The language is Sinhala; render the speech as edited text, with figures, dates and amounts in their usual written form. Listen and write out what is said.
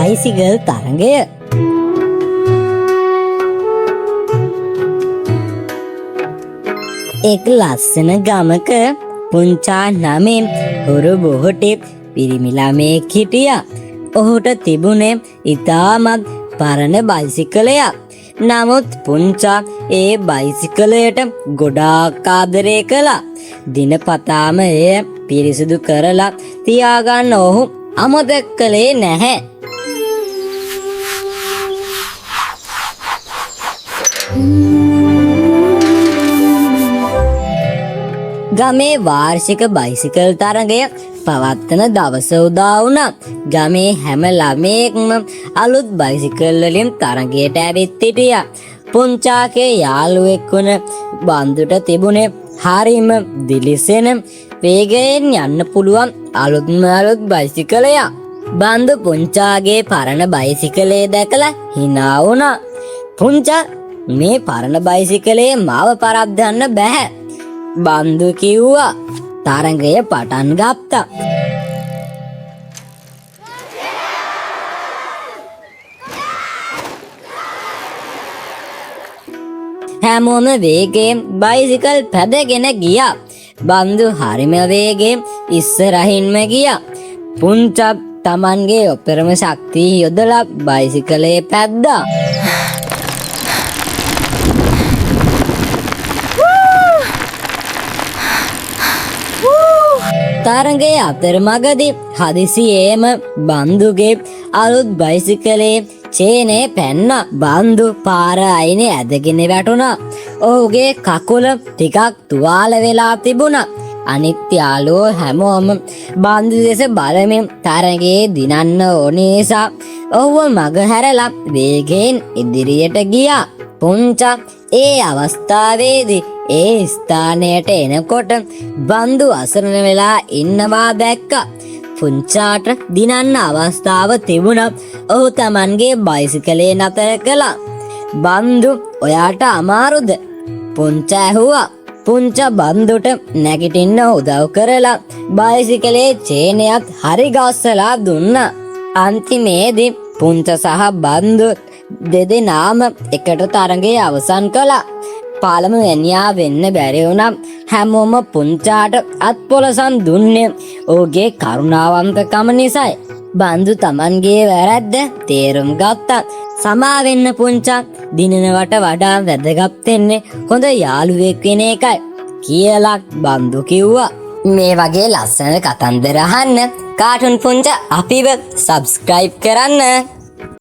බයිසිකල් තරඟය. එක් ලස්සන ගමක පුංචා නමෙන් හොරු බොහොටේ පිරිමි ළමයෙක් හිටියා. ඔහුට තිබුණේ ඉතාමත් පරණ බයිසිකලයක්. නමුත් පුංචා ඒ බයිසිකලයට ගොඩාක් ආදරය කළා. දිනපතාම එය පිරිසිදු කරලා තියාගන්න ඔහු අමතක කළේ නැහැ. ගමේ වාර්ෂික බයිසිකල් තරඟය පවත්වන දවස උදා වුණා. ගමේ හැම ළමයෙක්ම අලුත් බයිසිකල් වලින් තරඟයට ඇවිත් හිටියා. පුංචාගේ යාළුවෙක් වුණ බන්දුට තිබුණේ හරිම දිලිසෙන වේගයෙන් යන්න පුළුවන් අලුත් බයිසිකලයක්. බන්දු පුංචාගේ පරණ බයිසිකලේ දැකලා hina වුණා. පුංචා, මේ පරණ බයිසිකලේ මාව පරද්දන්න බෑ. බන්දු කිව්වා. තරඟය පටන් ගත්තා. හැමෝම වේගයෙන් බයිසිකල් පැදගෙන ගියා. බන්දු හරිම වේගයෙන් ඉස්සරහින්ම ගියා. පුංචා තමන්ගේ උපරිම ශක්තිය යොදලා බයිසිකලේ පැද්දා. තරඟයේ අතරමඟදී හදිසියේම බන්දුගේ අලුත් බයිසිකලේ චේනේ පැන්නා. බන්දු පාර අයිනේ ඇදගෙන වැටුණා. ඔහුගේ කකුල ටිකක් තුවාල වෙලා තිබුණා. අනිත් යාළුවෝ හැමෝම බන්දු දෙස බලමින් තරඟයේ දිනන්න ඕන නිසා ඔහුව මග හැරලා වේගයෙන් ඉදිරියට ගියා. පුංචා ඒ අවස්ථාවේදී ඒ ස්ථානයට එනකොට බන්දු අසරණ වෙලා ඉන්නවා දැක්කා. පුංචාට දිනන්න අවස්ථාව තිබුණත් ඔහු තමන්ගේ බයිසිකලේ නතර කළා. බන්දු, ඔයාට අමාරුද? පුංචා ඇහුවා. පුංචා බන්දුට නැගිටින්න උදව් කරලා බයිසිකලේ චේනයත් හරි ගස්සලා දුන්නා. අන්තිමේදී පුංචා සහ බන්දු දෙදෙනාම එකට තරඟය අවසන් කළා. පළමුවැනියා වෙන්න බැරි වුණා. හැමෝම පුංචාට අත්පොලසන් දුන්නේ ඔහුගේ කරුණාවන්තකම නිසායි. බන්දු තමන්ගේ වැරැද්ද තේරුම් ගත්තා. සමා වෙන්න පුංචා, දිනනවට වඩා වැදගත් වෙන්නේ හොඳ යාළුවෙක් වෙන එකයි කියලා බන්දු කිව්වා. මේ වගේ ලස්සන කතන්දර අහන්න කාටුන් පුංචා අපිව සබ්ස්ක්‍රයිබ් කරන්න.